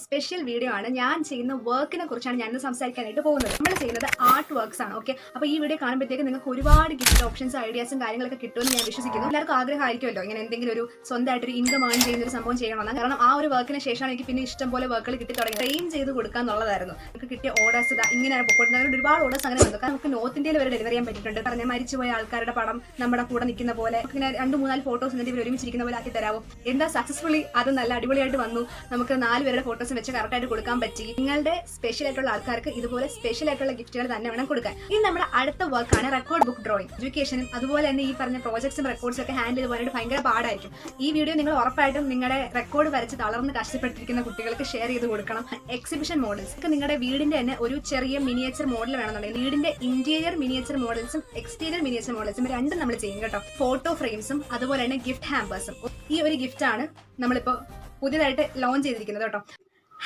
Special video ആണ്. ഞാൻ ചെയ്യുന്ന വർക്കിനെ കുറിച്ചാണ് ഞാൻ സംസാരിക്കാനായിട്ട് പോകുന്നത്. നമ്മൾ ചെയ്യുന്നത് ആർട്ട് വർക്ക്സ് ആണ്. ഓക്കെ, അപ്പോൾ ഈ വീഡിയോ കാണുമ്പോഴത്തേക്ക് നിങ്ങൾക്ക് ഒരുപാട് ഗിഫ്റ്റ് ഓപ്ഷൻസ്, ഐഡിയാസും കാര്യങ്ങളൊക്കെ കിട്ടുമെന്ന് ഞാൻ വിശ്വസിക്കുന്നു. എല്ലാവർക്കും ആഗ്രഹമായിരിക്കുമല്ലോ ഇങ്ങനെ എന്തെങ്കിലും ഒരു സ്വന്തമായിട്ടൊരു ഇൻകം ഏൺ ചെയ്യുന്ന ഒരു സംഭവം ചെയ്യണമെന്ന്. കാരണം ആ ഒരു വർക്കിന് ശേഷമാണ് എനിക്ക് പിന്നെ ഇഷ്ടം പോലെ വർക്കുകൾ കിട്ടി തുടങ്ങി. ട്രെയിൻ ചെയ്ത് കൊടുക്കുക എന്നുള്ളതായിരുന്നു. നമുക്ക് കിട്ടിയ ഓർഡേഴ്സ് ഇങ്ങനെയാണ് പൊക്കോട്ടുന്നത്. ഒരുപാട് ഓർഡേഴ്സ് അങ്ങനെ വന്നു. കാരണം നമുക്ക് നോർത്ത് ഇന്ത്യയിൽ വരെ ഡെലിവറി ചെയ്യാൻ പറ്റിയിട്ടുണ്ട്. കാരണം മരിച്ചുപോയ ആൾക്കാരുടെ പടം നമ്മുടെ കൂടെ നിൽക്കുന്ന പോലെ ഇങ്ങനെ 2-3 ഫോട്ടോസ് എന്നിട്ട് ഇവർ ഒരുമിച്ചിരിക്കുന്ന പോലെ ആക്കി തരാവും. എന്താ സക്സസ്ഫുള്ളി അത് നല്ല അടിപൊളിയായിട്ട് വന്നു. നമുക്ക് 4 പേരുടെ ഫോട്ടോസ് വെച്ച് കറക്റ്റായിട്ട് കൊടുക്കാൻ പറ്റി. നിങ്ങളുടെ സ്പെഷ്യൽ ആയിട്ടുള്ള ആൾക്കാർക്ക് ഇതുപോലെ സ്പെഷ്യൽ ആയിട്ടുള്ള ഗിഫ്റ്റുകൾ തന്നെ വേണം കൊടുക്കാൻ. ഇനി നമ്മുടെ അടുത്ത വർക്കാണ് റെക്കോർഡ് ബുക്ക് ഡ്രോയിങ്. എഡ്യൂക്കേഷനും അതുപോലെ തന്നെ ഈ പറഞ്ഞ പ്രോജക്ട്സും റെക്കോർഡ്സും ഒക്കെ ഹാൻഡിൽ ചെയ്ത് പോകാനായിട്ട് ഭയങ്കര പാടായിരിക്കും. ഈ വീഡിയോ നിങ്ങൾ ഉറപ്പായിട്ടും നിങ്ങളുടെ റെക്കോർഡ് വരച്ച് തളർന്ന് കഷ്ടപ്പെട്ടിരിക്കുന്ന കുട്ടികൾക്ക് ഷെയർ ചെയ്ത് കൊടുക്കണം. എക്സിബിഷൻ മോഡൽസ് ഒക്കെ നിങ്ങളുടെ വീടിന്റെ തന്നെ ഒരു ചെറിയ മിനിയേച്ചർ മോഡൽ വേണമെന്നുണ്ടെങ്കിൽ വീടിന്റെ ഇന്റീരിയർ മിനിയേച്ചർ മോഡൽസും എക്സ്റ്റീരിയർ മിനിയേച്ചർ മോഡൽസും രണ്ടും നമ്മൾ ചെയ്യും കേട്ടോ. ഫോട്ടോ ഫ്രെയിംസും അതുപോലെ തന്നെ ഗിഫ്റ്റ് ഹാമ്പേഴ്സും. ഈ ഒരു ഗിഫ്റ്റ് ആണ് നമ്മളിപ്പോൾ പുതിയതായിട്ട് ലോഞ്ച് ചെയ്തിരിക്കുന്നത് കേട്ടോ.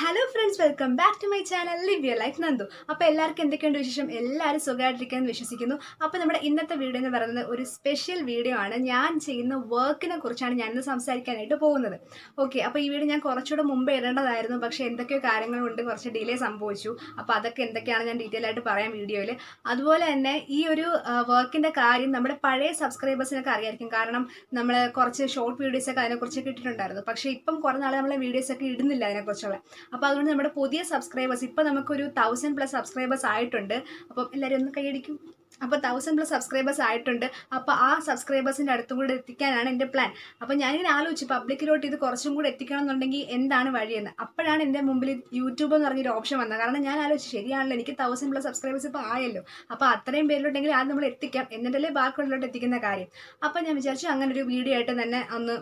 Hello friends, welcome back to my channel live your life Nandu. അപ്പോൾ എല്ലാവർക്കും എന്തൊക്കെയുണ്ട് വിശേഷം? എല്ലാവരും സുഖമായിട്ടിരിക്കാമെന്ന് വിശ്വസിക്കുന്നു. അപ്പോൾ നമ്മുടെ ഇന്നത്തെ വീഡിയോ എന്ന് പറയുന്നത് ഒരു സ്പെഷ്യൽ വീഡിയോ ആണ്. ഞാൻ ചെയ്യുന്ന വർക്കിനെ കുറിച്ചാണ് ഞാനിന്ന് സംസാരിക്കാനായിട്ട് പോകുന്നത്. ഓക്കെ, അപ്പോൾ ഈ വീഡിയോ ഞാൻ കുറച്ചുകൂടെ മുമ്പ് ഇടേണ്ടതായിരുന്നു. പക്ഷേ എന്തൊക്കെയോ കാര്യങ്ങൾ കൊണ്ട് കുറച്ച് ഡിലേ സംഭവിച്ചു. അപ്പോൾ അതൊക്കെ എന്തൊക്കെയാണ് ഞാൻ ഡീറ്റെയിൽ ആയിട്ട് പറയാം വീഡിയോയിൽ. അതുപോലെ തന്നെ ഈ ഒരു വർക്കിൻ്റെ കാര്യം നമ്മുടെ പഴയ സബ്സ്ക്രൈബേഴ്സിനൊക്കെ അറിയായിരിക്കും. കാരണം നമ്മൾ കുറച്ച് ഷോർട്ട് വീഡിയോസൊക്കെ അതിനെക്കുറിച്ചൊക്കെ ഇട്ടിട്ടുണ്ടായിരുന്നു. പക്ഷേ ഇപ്പം കുറേ നാൾ നമ്മളെ വീഡിയോസൊക്കെ ഇടുന്നില്ല അതിനെക്കുറിച്ചുള്ള. അപ്പോൾ അതുകൊണ്ട് നമ്മുടെ പുതിയ സബ്സ്ക്രൈബേഴ്സ് ഇപ്പോൾ നമുക്കൊരു 1000+ സബ്സ്ക്രൈബേഴ്സ് ആയിട്ടുണ്ട്. അപ്പം എല്ലാവരും ഒന്ന് കൈയടിക്കും. അപ്പോൾ 1000+ സബ്സ്ക്രൈബേഴ്സ് ആയിട്ടുണ്ട്. അപ്പോൾ ആ സബ്സ്ക്രൈബേഴ്സിൻ്റെ അടുത്തും കൂടെ എത്തിക്കാനാണ് എൻ്റെ പ്ലാൻ. അപ്പോൾ ഞാനിങ്ങനെ ആലോചിച്ചു പബ്ലിക്കിലോട്ട് ഇത് കുറച്ചും കൂടെ എത്തിക്കണം എന്നുണ്ടെങ്കിൽ എന്താണ് വഴിയെന്ന്. അപ്പോഴാണ് എൻ്റെ മുമ്പിൽ യൂട്യൂബ് എന്ന് പറഞ്ഞൊരു ഓപ്ഷൻ വന്നത്. കാരണം ഞാൻ ആലോചിച്ചു ശരിയാണല്ലോ, എനിക്ക് 1000+ സബ്സ്ക്രൈബേഴ്സ് ഇപ്പോൾ ആയല്ലോ. അപ്പോൾ അത്രയും പേരിലോട്ടെങ്കിൽ അത് നമ്മൾ എത്തിക്കാം, എന്നിട്ടല്ലേ ബാക്കിയുള്ളിലോട്ട് എത്തിക്കുന്ന കാര്യം. അപ്പോൾ ഞാൻ വിചാരിച്ചു അങ്ങനെ ഒരു വീഡിയോ ആയിട്ട് തന്നെ ഒന്ന്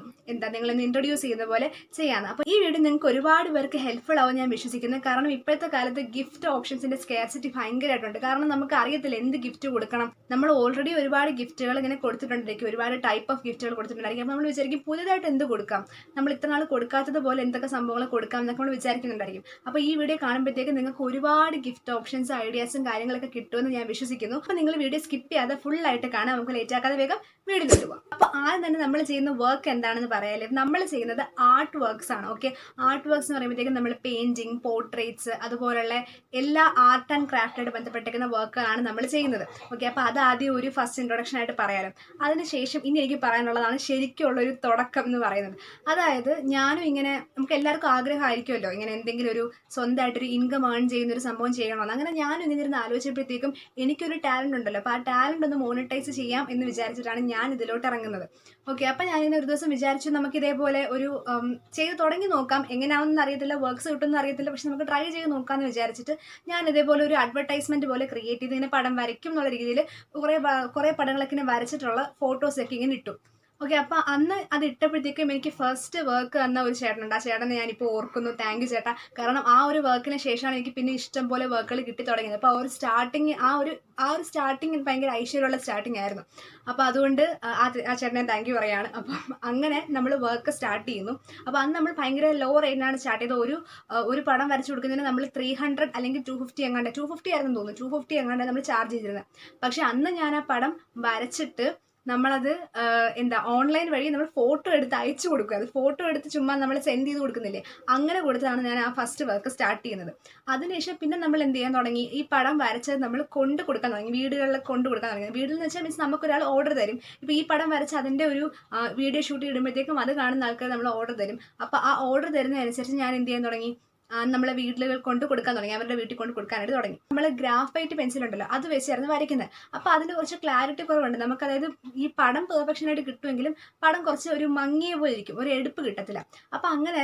നിങ്ങളൊന്ന് ഇൻട്രൊഡ്യൂസ് ചെയ്യുന്ന പോലെ ചെയ്യാമെന്ന്. അപ്പോൾ ഈ വീഡിയോ നിങ്ങൾക്ക് ഒരുപാട് പേർക്ക് ഹെൽപ്ഫുൾ ആവും ഞാൻ വിശ്വസിക്കുന്നു. കാരണം ഇപ്പോഴത്തെ കാലത്ത് ഗിഫ്റ്റ് ഓപ്ഷൻസിൻ്റെ സ്കാർസിറ്റി ഭയങ്കരമായിട്ടുണ്ട്. കാരണം നമുക്ക് അറിയത്തില്ല എന്ത് ഗിഫ്റ്റ് കൊടുക്കണം. നമ്മൾ ഓൾറെഡി ഒരുപാട് ഗിഫ്റ്റുകൾ ഇങ്ങനെ കൊടുത്തിട്ടുണ്ടായിരിക്കും, ഒരുപാട് ടൈപ്പ് ഓഫ് ഗിഫ്റ്റുകൾ കൊടുത്തിട്ടുണ്ടായിരിക്കും. അപ്പോൾ നമ്മൾ വിചാരിക്കും പുതിയതായിട്ട് എന്ത് കൊടുക്കാം, നമ്മൾ ഇത്ര നാൾ കൊടുക്കാത്തത് പോലെ എന്തൊക്കെ സംഭവങ്ങൾ കൊടുക്കാം എന്നൊക്കെ നമ്മൾ വിചാരിക്കുന്നുണ്ടായിരിക്കും. അപ്പോൾ ഈ വീഡിയോ കാണുമ്പോഴത്തേക്ക് നിങ്ങൾക്ക് ഒരുപാട് ഗിഫ്റ്റ് ഓപ്ഷൻസ്, ഐഡിയാസും കാര്യങ്ങളൊക്കെ കിട്ടുമെന്ന് ഞാൻ വിശ്വസിക്കുന്നു. അപ്പോൾ നിങ്ങൾ വീഡിയോ സ്കിപ്പ് ചെയ്യാതെ ഫുള്ളായിട്ട് കാണാം. നമുക്ക് ലേറ്റ് ആക്കാതെ വേഗം വീഡിയോയിലോട്ട് പോകാം. അപ്പോൾ ആദ്യം തന്നെ നമ്മൾ ചെയ്യുന്ന വർക്ക് എന്താണെന്ന് പറയാല്ലേ, നമ്മൾ ചെയ്യുന്നത് ആർട്ട് വർക്ക്സ് ആണ്. ഓക്കെ, ആർട്ട് വർക്ക്സ് എന്ന് പറയുമ്പോഴത്തേക്കും നമ്മൾ പെയിന്റിങ്, പോർട്രേറ്റ്സ്, അതുപോലുള്ള എല്ലാ ആർട്ട് ആൻഡ് ക്രാഫ്റ്റായിട്ട് ബന്ധപ്പെട്ടിരിക്കുന്ന വർക്കുകളാണ് നമ്മൾ ചെയ്യുന്നത്. ഓക്കെ, അപ്പോൾ അത് ആദ്യം ഒരു ഫസ്റ്റ് ഇൻട്രൊഡക്ഷൻ ആയിട്ട് പറയാനും അതിനുശേഷം ഇനി എനിക്ക് പറയാനുള്ളതാണ് ശരിക്കുള്ളൊരു തുടക്കം എന്ന് പറയുന്നത്. അതായത് ഞാനും ഇങ്ങനെ, നമുക്ക് എല്ലാവർക്കും ആഗ്രഹമായിരിക്കുമല്ലോ ഇങ്ങനെ എന്തെങ്കിലും ഒരു സ്വന്തമായിട്ടൊരു ഇൻകം ഏൺ ചെയ്യുന്ന ഒരു സംഭവം ചെയ്യണമെന്ന്. അങ്ങനെ ഞാനും ഇങ്ങനെ ഇരുന്ന് ആലോചിച്ചപ്പോഴത്തേക്കും എനിക്കൊരു ടാലൻ്റ് ഉണ്ടല്ലോ, അപ്പോൾ ആ ടാലൻ്റ് ഒന്ന് മോണിറ്റൈസ് ചെയ്യാം എന്ന് വിചാരിച്ചിട്ടാണ് ഞാൻ ഇതിലോട്ട് ഇറങ്ങുന്നത്. ഓക്കെ, അപ്പോൾ ഞാനിങ്ങനെ ഒരു ദിവസം വിചാരിച്ചു നമുക്ക് ഇതേപോലെ ഒരു ചെയ്ത് തുടങ്ങി നോക്കാം. എങ്ങനെയാണെന്ന് അറിയത്തില്ല, വർക്ക്സ് കിട്ടുമെന്ന് അറിയത്തില്ല, പക്ഷെ നമുക്ക് ട്രൈ ചെയ്ത് നോക്കാമെന്ന് വിചാരിച്ചിട്ട് ഞാൻ ഇതേപോലെ ഒരു അഡ്വർടൈസ്മെൻറ്റ് പോലെ ക്രിയേറ്റ് ചെയ്ത് ഇങ്ങനെ പടം വരയ്ക്കും എന്നുള്ള രീതിയിൽ കുറേ പടങ്ങളൊക്കെ ഇങ്ങനെ വരച്ചിട്ടുള്ള ഫോട്ടോസൊക്കെ ഇങ്ങനെ ഇട്ടു. ഓക്കെ, അപ്പോൾ അന്ന് അത് ഇട്ടപ്പോഴത്തേക്കും എനിക്ക് ഫസ്റ്റ് വർക്ക് തന്ന ഒരു ചേട്ടനുണ്ട്. ആ ചേട്ടനെ ഞാനിപ്പോൾ ഓർക്കുന്നു. താങ്ക് യു ചേട്ടാ. കാരണം ആ ഒരു വർക്കിന് ശേഷമാണ് എനിക്ക് പിന്നെ ഇഷ്ടം പോലെ വർക്കുകൾ കിട്ടി തുടങ്ങിയത്. അപ്പോൾ ആ ഒരു സ്റ്റാർട്ടിങ് ഭയങ്കര ഐശ്വര്യമുള്ള സ്റ്റാർട്ടിങ് ആയിരുന്നു. അപ്പോൾ അതുകൊണ്ട് ആ ചേട്ടനെ താങ്ക് യു പറയാണ്. അപ്പം അങ്ങനെ നമ്മൾ വർക്ക് സ്റ്റാർട്ട് ചെയ്യുന്നു. അപ്പോൾ അന്ന് നമ്മൾ ഭയങ്കര ലോ റേറ്റിനാണ് സ്റ്റാർട്ട് ചെയ്തത്. ഒരു പടം വരച്ചു കൊടുക്കുന്നതിന് നമ്മൾ 300 അല്ലെങ്കിൽ 250 എങ്ങാണ്ട്, 250 ആയിരുന്നു തോന്നുന്നു, 250 എങ്ങാണ്ട് നമ്മൾ ചാർജ് ചെയ്തിരുന്നത്. പക്ഷെ അന്ന് ഞാൻ ആ പടം വരച്ചിട്ട് നമ്മളത് ഓൺലൈൻ വഴി നമ്മൾ ഫോട്ടോ എടുത്ത് അയച്ചു കൊടുക്കുക. അത് ഫോട്ടോ എടുത്ത് ചുമ്മാ നമ്മൾ സെൻഡ് ചെയ്ത് കൊടുക്കുന്നില്ലേ, അങ്ങനെ കൊടുത്താണ് ഞാൻ ആ ഫസ്റ്റ് വർക്ക് സ്റ്റാർട്ട് ചെയ്യുന്നത്. അതിനുശേഷം പിന്നെ നമ്മൾ എന്ത് ചെയ്യാൻ തുടങ്ങി, ഈ പടം വരച്ചത് നമ്മൾ കൊണ്ട് കൊടുക്കാൻ തുടങ്ങി, വീടുകളിൽ കൊണ്ട് കൊടുക്കാൻ തുടങ്ങി. വീട്ടിൽ എന്ന് വെച്ചാൽ മീൻസ് നമുക്കൊരാൾ ഓർഡർ തരും. ഇപ്പോൾ ഈ പടം വരച്ച് അതിൻ്റെ ഒരു വീഡിയോ ഷൂട്ട് ഇടുമ്പോഴത്തേക്കും അത് കാണുന്ന ആൾക്കാർ നമ്മൾ ഓർഡർ തരും. അപ്പോൾ ആ ഓർഡർ തരുന്നതനുസരിച്ച് ഞാൻ എന്ത് ചെയ്യാൻ തുടങ്ങി, നമ്മളെ വീട്ടിൽ കൊണ്ട് കൊടുക്കാൻ തുടങ്ങി, അവരുടെ വീട്ടിൽ കൊണ്ട് കൊടുക്കാനായിട്ട് തുടങ്ങി. നമ്മൾ ഗ്രാഫൈറ്റ് പെൻസിൽ ഉണ്ടല്ലോ, അത് വെച്ചായിരുന്നു വരയ്ക്കുന്നത്. അപ്പോൾ അതിന് കുറച്ച് ക്ലാരിറ്റി കുറവുണ്ട് നമുക്ക്. അതായത് ഈ പടം പെർഫെക്ഷനായിട്ട് കിട്ടുമെങ്കിലും പടം കുറച്ച് ഒരു മങ്ങിയ പോലെ ഇരിക്കും, ഒരു എടുപ്പ് കിട്ടത്തില്ല. അപ്പോൾ അങ്ങനെ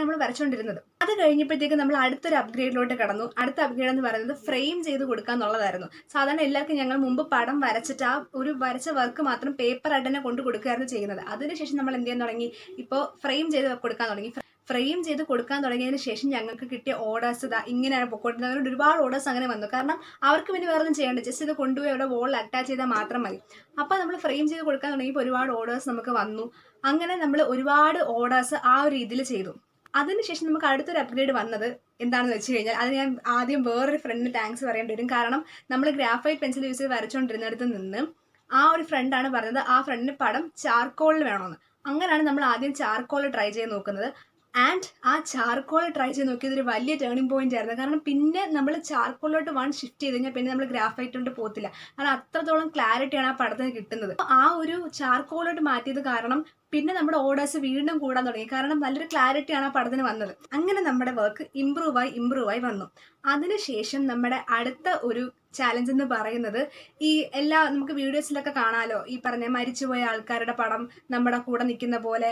നമ്മൾ വരച്ചുകൊണ്ടിരുന്നത്. അത് കഴിഞ്ഞപ്പോഴത്തേക്ക് നമ്മൾ അടുത്തൊരു അപ്ഗ്രേഡിലോട്ട് കടന്നു. അടുത്ത അപ്ഗ്രേഡ് എന്ന് പറയുന്നത് ഫ്രെയിം ചെയ്ത് കൊടുക്കുക എന്നുള്ളതായിരുന്നു. സാധാരണ എല്ലാവർക്കും ഞങ്ങൾ മുമ്പ് പടം വരച്ചിട്ട് ആ ഒരു വരച്ച വർക്ക് മാത്രം പേപ്പറായിട്ട് തന്നെ കൊണ്ട് കൊടുക്കുകയായിരുന്നു ചെയ്യുന്നത്. അതിനുശേഷം നമ്മൾ എന്ത് ചെയ്യാൻ തുടങ്ങി, ഇപ്പോൾ ഫ്രെയിം ചെയ്ത് കൊടുക്കാൻ തുടങ്ങി. ഫ്രെയിം ചെയ്ത് കൊടുക്കാൻ തുടങ്ങിയതിന് ശേഷം ഞങ്ങൾക്ക് കിട്ടിയ ഓർഡേഴ്സ് ഇങ്ങനെയാണ് പൊക്കോട്ടുന്നത്. ഒരുപാട് ഓർഡേഴ്സ് അങ്ങനെ വന്നു. കാരണം അവർക്ക് പിന്നെ വേറെ ഒന്നും ചെയ്യേണ്ട, ജസ്റ്റ് ഇത് കൊണ്ടുപോയി അവിടെ വോളിൽ അറ്റാച്ച് ചെയ്താൽ മാത്രം മതി. അപ്പോൾ നമ്മൾ ഫ്രെയിം ചെയ്ത് കൊടുക്കാൻ തുടങ്ങിയപ്പോൾ ഒരുപാട് ഓർഡേഴ്സ് നമുക്ക് വന്നു. അങ്ങനെ നമ്മൾ ഒരുപാട് ഓർഡേഴ്സ് ആ ഒരു രീതിയിൽ ചെയ്തു. അതിനുശേഷം നമുക്ക് അടുത്തൊരു അപ്ഗ്രേഡ് വന്നത് എന്താണെന്ന് വെച്ച് കഴിഞ്ഞാൽ, അത് ഞാൻ ആദ്യം വേറൊരു ഫ്രണ്ടിന് താങ്ക്സ് പറയേണ്ടി വരും. കാരണം നമ്മൾ ഗ്രാഫൈറ്റ് പെൻസിൽ യൂസ് ചെയ്ത് വരച്ചുകൊണ്ടിരുന്നിടത്ത് നിന്ന് ആ ഒരു ഫ്രണ്ടാണ് പറഞ്ഞത് ആ ഫ്രണ്ടിന് പടം ചാർക്കോളിൽ വേണമെന്ന്. അങ്ങനെയാണ് നമ്മൾ ആദ്യം ചാർക്കോൾ ട്രൈ ചെയ്ത് നോക്കുന്നത്. ആൻഡ് ആ ചാർക്കോൾ ട്രൈ ചെയ്ത് നോക്കിയത് ഒരു വലിയ ടേണിംഗ് പോയിന്റ് ആയിരുന്നു. കാരണം പിന്നെ നമ്മൾ ചാർക്കോളിലോട്ട് ഷിഫ്റ്റ് ചെയ്ത് കഴിഞ്ഞാൽ പിന്നെ നമ്മൾ ഗ്രാഫൈറ്റ് കൊണ്ട് പോകത്തില്ല. കാരണം അത്രത്തോളം ക്ലാരിറ്റിയാണ് ആ പടത്തിന് കിട്ടുന്നത്. ആ ഒരു ചാർക്കോളിലോട്ട് മാറ്റിയത് കാരണം പിന്നെ നമ്മുടെ ഓർഡേഴ്സ് വീണ്ടും കൂടാൻ തുടങ്ങി. കാരണം നല്ലൊരു ക്ലാരിറ്റിയാണ് ആ പടത്തിന് വന്നത്. അങ്ങനെ നമ്മുടെ വർക്ക് ഇമ്പ്രൂവ് ആയി വന്നു. അതിനുശേഷം നമ്മുടെ അടുത്ത ഒരു ചാലഞ്ച് എന്ന് പറയുന്നത് ഈ നമുക്ക് വീഡിയോസിലൊക്കെ കാണാലോ, ഈ പറഞ്ഞ മരിച്ചുപോയ ആൾക്കാരുടെ പടം നമ്മുടെ കൂടെ നിൽക്കുന്ന പോലെ,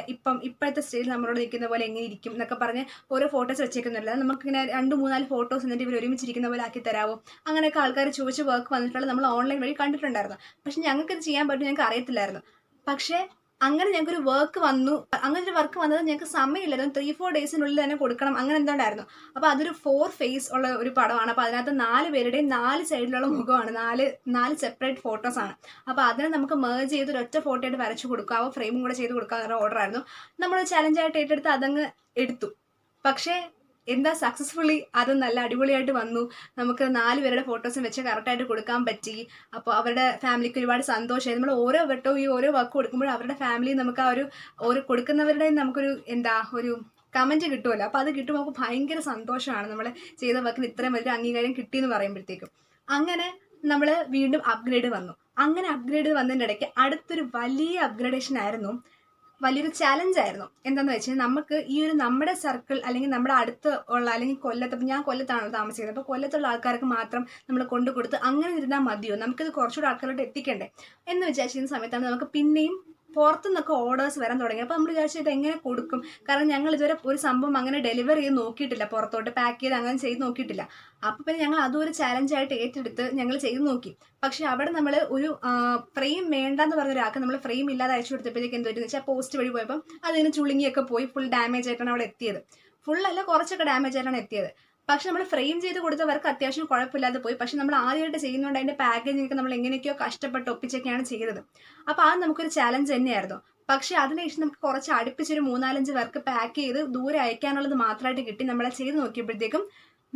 ഇപ്പോഴത്തെ സ്റ്റേജിൽ നമ്മളോട് നിൽക്കുന്ന പോലെ എങ്ങനെ ഇരിക്കും എന്നൊക്കെ പറഞ്ഞ് ഓരോ ഫോട്ടോസ് വെച്ചേക്കുന്നില്ല. നമുക്കിങ്ങനെ 2-3-4 ഫോട്ടോസ് എന്നിട്ട് ഇവർ ഒരുമിച്ചിരിക്കുന്ന പോലെ ആക്കി തരാമോ, അങ്ങനെയൊക്കെ ആൾക്കാർ ചോദിച്ച് വർക്ക് വന്നിട്ടുള്ളത് നമ്മൾ ഓൺലൈൻ വഴി കണ്ടിട്ടുണ്ടായിരുന്നു. പക്ഷെ ഞങ്ങൾക്കിത് ചെയ്യാൻ പറ്റും ഞങ്ങൾക്ക് അറിയത്തില്ലായിരുന്നു. പക്ഷേ അങ്ങനെ ഞങ്ങൾക്കൊരു വർക്ക് വന്നു. അങ്ങനെ ഒരു വർക്ക് വന്നത് ഞങ്ങൾക്ക് സമയമില്ലായിരുന്നു. 3-4 ഡേയ്സിനുള്ളിൽ തന്നെ കൊടുക്കണം, അങ്ങനെ എന്തുകൊണ്ടായിരുന്നു. അപ്പോൾ അതൊരു 4 ഫേസ് ഉള്ള ഒരു പടമാണ്. അപ്പോൾ അതിനകത്ത് 4 പേരുടെയും 4 സൈഡിലുള്ള മുഖമാണ്, 4 സെപ്പറേറ്റ് ഫോട്ടോസാണ്. അപ്പോൾ അതിനെ നമുക്ക് മേർജ് ചെയ്ത് ഒരൊറ്റ ഫോട്ടോ ആയിട്ട് വരച്ചു കൊടുക്കാവോ, ഫ്രെയിമും കൂടെ ചെയ്ത് കൊടുക്കാവുന്ന ഓർഡർ ആയിരുന്നു. നമ്മൾ ചാലഞ്ചായിട്ട് ഏറ്റെടുത്ത് അതങ്ങ് എടുത്തു. പക്ഷേ എന്താ സക്സസ്ഫുള്ളി അത് നല്ല അടിപൊളിയായിട്ട് വന്നു. നമുക്ക് 4 പേരുടെ ഫോട്ടോസും വെച്ച് കറക്റ്റായിട്ട് കൊടുക്കാൻ പറ്റി. അപ്പോൾ അവരുടെ ഫാമിലിക്ക് ഒരുപാട് സന്തോഷമായി. നമ്മൾ ഓരോ വട്ടവും ഈ ഓരോ വർക്ക് കൊടുക്കുമ്പോഴും അവരുടെ ഫാമിലി നമുക്ക് ആ ഒരു കൊടുക്കുന്നവരുടെ നമുക്കൊരു ഒരു കമൻറ്റ് കിട്ടുമല്ലോ. അപ്പോൾ അത് കിട്ടുമ്പോൾ നമുക്ക് ഭയങ്കര സന്തോഷമാണ്. നമ്മൾ ചെയ്ത വർക്കിന് ഇത്രയും വലിയ അംഗീകാരം കിട്ടിയെന്ന് പറയുമ്പോഴത്തേക്കും. അങ്ങനെ നമ്മൾ വീണ്ടും അപ്ഗ്രേഡ് വന്നു. അങ്ങനെ അപ്ഗ്രേഡ് വന്നതിൻ്റെ ഇടയ്ക്ക് അടുത്തൊരു വലിയ അപ്ഗ്രേഡേഷൻ ആയിരുന്നു, വലിയൊരു ചാലഞ്ചായിരുന്നു. എന്താണെന്ന് വെച്ചാൽ നമുക്ക് ഈ നമ്മുടെ സർക്കിൾ അല്ലെങ്കിൽ നമ്മുടെ അടുത്ത് ഉള്ള അല്ലെങ്കിൽ കൊല്ലത്ത്, ഞാൻ കൊല്ലത്താണല്ലോ താമസിക്കുന്നത്, അപ്പോൾ കൊല്ലത്തുള്ള ആൾക്കാർക്ക് മാത്രം നമ്മൾ കൊണ്ടു കൊടുത്ത് അങ്ങനെ ഇരുന്നാൽ മതിയോ, നമുക്കിത് കുറച്ചുകൂടെ ആൾക്കാരോട്ട് എത്തിക്കണ്ടേ എന്ന് വിചാരിച്ചിരുന്ന സമയത്താണ് നമുക്ക് പിന്നെയും പുറത്തുനിന്നൊക്കെ ഓർഡേഴ്സ് വരാൻ തുടങ്ങി. അപ്പോൾ നമ്മൾ വിചാരിച്ചു ഇത് എങ്ങനെ കൊടുക്കും, കാരണം ഞങ്ങൾ ഇതുവരെ ഒരു സംഭവം അങ്ങനെ ഡെലിവറി ചെയ്ത് നോക്കിയിട്ടില്ല, പുറത്തോട്ട് പാക്ക് ചെയ്ത് അങ്ങനെ ചെയ്ത് നോക്കിയിട്ടില്ല. അപ്പോൾ പിന്നെ ഞങ്ങൾ അതും ഒരു ചാലഞ്ചായിട്ട് ഏറ്റെടുത്ത് ഞങ്ങൾ ചെയ്ത് നോക്കി. പക്ഷേ അവിടെ നമ്മൾ ഒരു ഫ്രെയിം വേണ്ടെന്ന് പറഞ്ഞ ഒരാൾക്ക് നമ്മൾ ഫ്രെയിം ഇല്ലാതെ അയച്ചു കൊടുത്തപ്പോഴത്തേക്ക് എന്ത് പറ്റുമെന്ന് വെച്ചാൽ പോസ്റ്റ് വഴി പോയപ്പോൾ അതിന് ചുളുങ്ങിയൊക്കെ പോയി ഫുൾ ഡാമേജ് ആയിട്ടാണ് അവിടെ എത്തിയത്. ഫുള്ളല്ല, കുറച്ചൊക്കെ ഡാമേജ് ആയിട്ടാണ് എത്തിയത്. പക്ഷെ നമ്മൾ ഫ്രെയിം ചെയ്ത് കൊടുത്തവർക്ക് അത്യാവശ്യം കുഴപ്പമില്ലാതെ പോയി. പക്ഷെ നമ്മൾ ആദ്യമായിട്ട് ചെയ്യുന്നതുകൊണ്ട് അതിൻ്റെ പാക്കേജിങ്ങൊക്കെ നമ്മൾ എങ്ങനെയൊക്കെയോ കഷ്ടപ്പെട്ട് ഒപ്പിച്ചൊക്കെയാണ് ചെയ്തത്. അപ്പോൾ അത് നമുക്കൊരു ചാലഞ്ച് തന്നെയായിരുന്നു. പക്ഷേ അതിനുശേഷം നമുക്ക് കുറച്ച് അടുപ്പിച്ചൊരു 3-4 പേർക്ക് പാക്ക് ചെയ്ത് ദൂരെ അയക്കാനുള്ളത് മാത്രമായിട്ട് കിട്ടി. നമ്മളെ ചെയ്ത് നോക്കിയപ്പോഴത്തേക്കും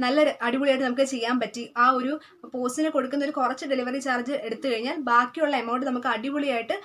നല്ലൊരു അടിപൊളിയായിട്ട് നമുക്ക് ചെയ്യാൻ പറ്റി. ആ ഒരു പോസ്റ്റിന് കൊടുക്കുന്ന ഒരു കുറച്ച് ഡെലിവറി ചാർജ് എടുത്തു കഴിഞ്ഞാൽ ബാക്കിയുള്ള എമൗണ്ട് നമുക്ക് അടിപൊളിയായിട്ട്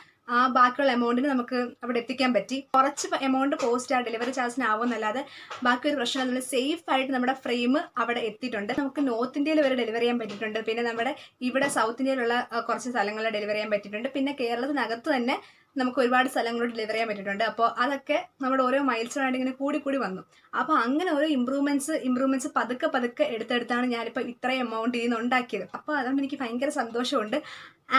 ബാക്കിയുള്ള എമൗണ്ടിന് നമുക്ക് അവിടെ എത്തിക്കാൻ പറ്റി. കുറച്ച് എമൗണ്ട് പോസ്റ്റ് ആ ഡെലിവറി ചാർജിന് ആവുമെന്നല്ലാതെ ബാക്കി ഒരു പ്രശ്നം നമ്മൾ സേഫ് ആയിട്ട് നമ്മുടെ ഫ്രെയിം അവിടെ എത്തിയിട്ടുണ്ട്. നമുക്ക് നോർത്ത് ഇന്ത്യയിൽ വരെ ഡെലിവറി ചെയ്യാൻ പറ്റിയിട്ടുണ്ട്. പിന്നെ നമ്മുടെ ഇവിടെ സൗത്ത് ഇന്ത്യയിലുള്ള കുറച്ച് സ്ഥലങ്ങളിൽ ഡെലിവറി ചെയ്യാൻ പറ്റിയിട്ടുണ്ട്. പിന്നെ കേരളത്തിനകത്ത് തന്നെ നമുക്ക് ഒരുപാട് സ്ഥലങ്ങളോട് ഡെലിവറി ചെയ്യാൻ പറ്റിയിട്ടുണ്ട്. അപ്പോൾ അതൊക്കെ നമ്മുടെ ഓരോ മൈൽസ്റ്റോൺ ആയിട്ട് ഇങ്ങനെ കൂടി വന്നു. അപ്പോൾ അങ്ങനെ ഓരോ ഇമ്പ്രൂവ്മെന്റ്സ് പതുക്കെ എടുത്തെടുത്താണ് ഞാനിപ്പോൾ ഇത്രയും എമൗണ്ട് ഇതിൽ നിന്ന് ഉണ്ടാക്കിയത്. അപ്പോൾ അതുകൊണ്ട് എനിക്ക് ഭയങ്കര സന്തോഷമുണ്ട്.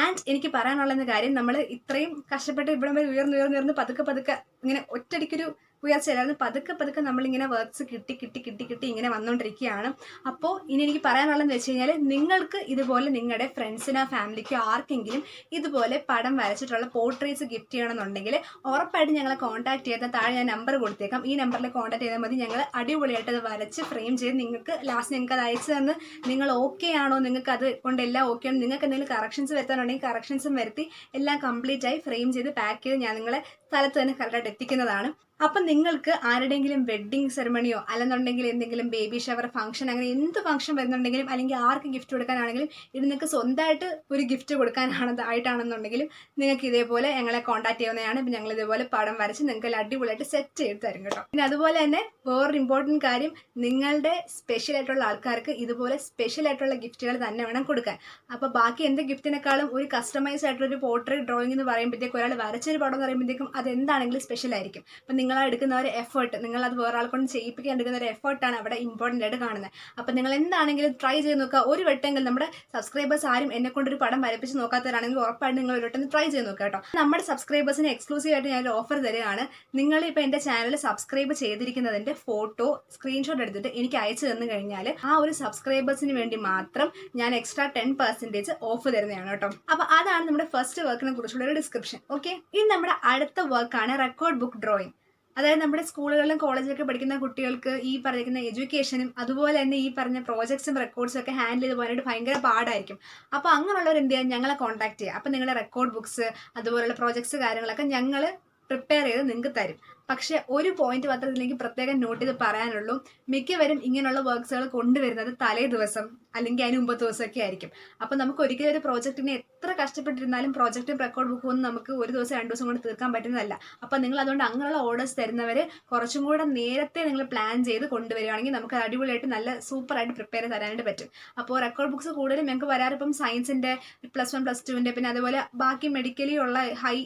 ആൻഡ് എനിക്ക് പറയാനുള്ള കാര്യം, നമ്മൾ ഇത്രയും കഷ്ടപ്പെട്ട് ഇവിടം വരെ ഉയർന്ന് പതുക്കെ ഇങ്ങനെ ഒറ്റയടിക്കൊരു ഉയർച്ചയിലായിരുന്നു. പതുക്കെ നമ്മളിങ്ങനെ വർക്ക്സ് കിട്ടി ഇങ്ങനെ വന്നുകൊണ്ടിരിക്കുകയാണ്. അപ്പോൾ ഇനി എനിക്ക് പറയാനുള്ളതെന്ന് വെച്ച് കഴിഞ്ഞാൽ, നിങ്ങൾക്ക് ഇതുപോലെ നിങ്ങളുടെ ഫ്രണ്ട്സിനോ ഫാമിലിക്കോ ആർക്കെങ്കിലും ഇതുപോലെ പടം വരച്ചിട്ടുള്ള പോർട്രേറ്റ്സ് ഗിഫ്റ്റ് ചെയ്യണമെന്നുണ്ടെങ്കിൽ ഉറപ്പായിട്ട് ഞങ്ങളെ കോൺടാക്ട് ചെയ്താൽ താഴെ ഞാൻ നമ്പർ കൊടുത്തേക്കാം. ഈ നമ്പറിൽ കോൺടാക്ട് ചെയ്താൽ മതി. ഞങ്ങൾ അടിപൊളിയായിട്ട് അത് വരച്ച് ഫ്രെയിം ചെയ്ത് നിങ്ങൾക്ക് നിങ്ങൾക്ക് അത് അയച്ചു തന്ന് നിങ്ങൾ ഓക്കെ ആണോ, നിങ്ങൾക്ക് അത് കൊണ്ടെല്ലാം ഓക്കെ ആണോ, നിങ്ങൾക്ക് എന്തെങ്കിലും കറക്ഷൻസ് വരുത്താനുണ്ടെങ്കിൽ കറക്ഷൻസും വരുത്തി എല്ലാം കംപ്ലീറ്റ് ആയി ഫ്രെയിം ചെയ്ത് പാക്ക് ചെയ്ത് ഞാൻ നിങ്ങളെ സ്ഥലത്ത് തന്നെ കറക്റ്റായിട്ട് എത്തിക്കുന്നതാണ്. അപ്പം നിങ്ങൾക്ക് ആരുടെയെങ്കിലും വെഡ്ഡിങ് സെറമണിയോ അല്ലെന്നുണ്ടെങ്കിൽ എന്തെങ്കിലും ബേബി ഷവർ ഫംഗ്ഷൻ, അങ്ങനെ എന്ത് ഫംഗ്ഷൻ വരുന്നുണ്ടെങ്കിലും അല്ലെങ്കിൽ ആർക്ക് ഗിഫ്റ്റ് കൊടുക്കാനാണെങ്കിലും, ഇത് നിങ്ങൾക്ക് സ്വന്തമായിട്ട് ഒരു ഗിഫ്റ്റ് കൊടുക്കാനായിട്ടാണെന്നുണ്ടെങ്കിലും നിങ്ങൾക്ക് ഇതേപോലെ ഞങ്ങളെ കോൺടാക്ട് ചെയ്യുന്നതാണ്. ഇപ്പം ഞങ്ങൾ ഇതേപോലെ പടം വരച്ച് നിങ്ങൾക്ക് അടിപൊളിയായിട്ട് സെറ്റ് ചെയ്ത് തരും കേട്ടോ. പിന്നെ അതുപോലെ തന്നെ വേറൊരു ഇമ്പോർട്ടൻറ്റ് കാര്യം, നിങ്ങളുടെ സ്പെഷ്യൽ ആയിട്ടുള്ള ആൾക്കാർക്ക് ഇതുപോലെ സ്പെഷ്യൽ ആയിട്ടുള്ള ഗിഫ്റ്റുകൾ തന്നെ വേണം കൊടുക്കാൻ. അപ്പോൾ ബാക്കി എന്ത് ഗിഫ്റ്റിനേക്കാളും ഒരു കസ്റ്റമൈസ് ആയിട്ടുള്ളൊരു പോർട്രേറ്റ് ഡ്രോയിങ് എന്ന് പറയുമ്പോഴത്തേക്കും, ഒരാൾ വരച്ചൊരു പടം എന്ന് പറയുമ്പോഴത്തേക്കും അതെന്താണെങ്കിലും സ്പെഷ്യൽ ആയിരിക്കും. അപ്പം നിങ്ങൾ എടുക്കുന്ന ഒരു എഫേർട്ട്, നിങ്ങളത് വേറെ ആൾ കൊണ്ട് ചെയ്യിപ്പിക്കാൻ എടുക്കുന്ന ഒരു എഫേർട്ടാണ് അവിടെ ഇമ്പോർട്ടൻ്റ് ആയിട്ട് കാണുന്നത്. അപ്പം നിങ്ങൾ എന്താണെങ്കിലും ട്രൈ ചെയ്ത് നോക്കുക. ഒരു വട്ടെങ്കിൽ നമ്മുടെ സബ്സ്ക്രൈബേഴ്സ് ആരും എന്നെ കൊണ്ടൊരു പടം വരപ്പിച്ച് നോക്കാത്തവരാണെങ്കിൽ ഉറപ്പായിട്ട് നിങ്ങൾ ഒരു വട്ടം ട്രൈ ചെയ്ത് നോക്കുക കേട്ടോ. നമ്മുടെ സബ്സ്ക്രൈബേഴ്സിന് എക്സ്ക്ലൂസീവ് ആയിട്ട് ഞാനൊരു ഓഫർ തരികയാണ്. നിങ്ങൾ ഇപ്പോൾ എൻ്റെ ചാനൽ സബ്സ്ക്രൈബ് ചെയ്തിരിക്കുന്നതിൻ്റെ ഫോട്ടോ സ്ക്രീൻഷോട്ട് എടുത്തിട്ട് എനിക്ക് അയച്ചു തന്നു കഴിഞ്ഞാൽ ആ ഒരു സബ്സ്ക്രൈബേഴ്സിന് വേണ്ടി മാത്രം ഞാൻ എക്സ്ട്രാ 10% ഓഫ് തരുന്നതാണ് കേട്ടോ. അപ്പോൾ അതാണ് നമ്മുടെ ഫസ്റ്റ് വർക്കിനെ കുറിച്ചുള്ള ഒരു ഡിസ്ക്രിപ്ഷൻ. ഓക്കെ, ഇനി നമ്മുടെ അടുത്ത വർക്കാണ് റെക്കോർഡ് ബുക്ക് ഡ്രോയിങ്. അതായത് നമ്മുടെ സ്കൂളുകളിലും കോളേജിലൊക്കെ പഠിക്കുന്ന കുട്ടികൾക്ക് ഈ പറയുന്ന എഡ്യൂക്കേഷനും അതുപോലെ തന്നെ ഈ പറഞ്ഞ പ്രോജക്ട്സും റെക്കോർഡ്സും ഒക്കെ ഹാൻഡിൽ ചെയ്ത് പോകാനായിട്ട് ഭയങ്കര പാടായിരിക്കും. അപ്പോൾ അങ്ങനെയുള്ളവർ എന്ത് ചെയ്യാൻ, ഞങ്ങളെ കോൺടാക്ട് ചെയ്യുക. അപ്പോൾ നിങ്ങളുടെ റെക്കോർഡ് ബുക്സ് അതുപോലുള്ള പ്രോജക്ട്സ് കാര്യങ്ങളൊക്കെ ഞങ്ങൾ പ്രിപ്പയർ ചെയ്ത് നിങ്ങൾക്ക് തരും. പക്ഷെ ഒരു പോയിന്റ് മാത്രം ഇതിലേക്ക് പ്രത്യേകം നോട്ട് ചെയ്ത് പറയാനുള്ളൂ. മിക്കവരും ഇങ്ങനെയുള്ള വർക്ക്സുകൾ കൊണ്ടുവരുന്നത് തലേ ദിവസം അല്ലെങ്കിൽ അതിന് മുമ്പത്തെ ദിവസമൊക്കെ ആയിരിക്കും. അപ്പൊ നമുക്ക് ഒരിക്കലും ഒരു പ്രോജക്റ്റിനെ എത്ര കഷ്ടപ്പെട്ടിരുന്നാലും പ്രോജക്റ്റും റെക്കോർഡ് ബുക്കും ഒന്നും നമുക്ക് ഒരു ദിവസം 2 ദിവസം കൊണ്ട് തീർക്കാൻ പറ്റുന്നതല്ല. അപ്പൊ നിങ്ങൾ അതുകൊണ്ട് അങ്ങനെയുള്ള ഓർഡേഴ്സ് തരുന്നവര് കുറച്ചും കൂടെ നേരത്തെ നിങ്ങൾ പ്ലാൻ ചെയ്ത് കൊണ്ടുവരികയാണെങ്കിൽ നമുക്ക് അടിപൊളിയായിട്ട് നല്ല സൂപ്പർ ആയിട്ട് പ്രിപ്പയർ തരാനായിട്ട് പറ്റും. അപ്പോൾ റെക്കോർഡ് ബുക്സ് കൂടുതലും ഞങ്ങൾക്ക് വരാറ് ഇപ്പം സയൻസിന്റെ +1 +2ന്റെ പിന്നെ അതുപോലെ ബാക്കി മെഡിക്കലി ഉള്ള ഹൈ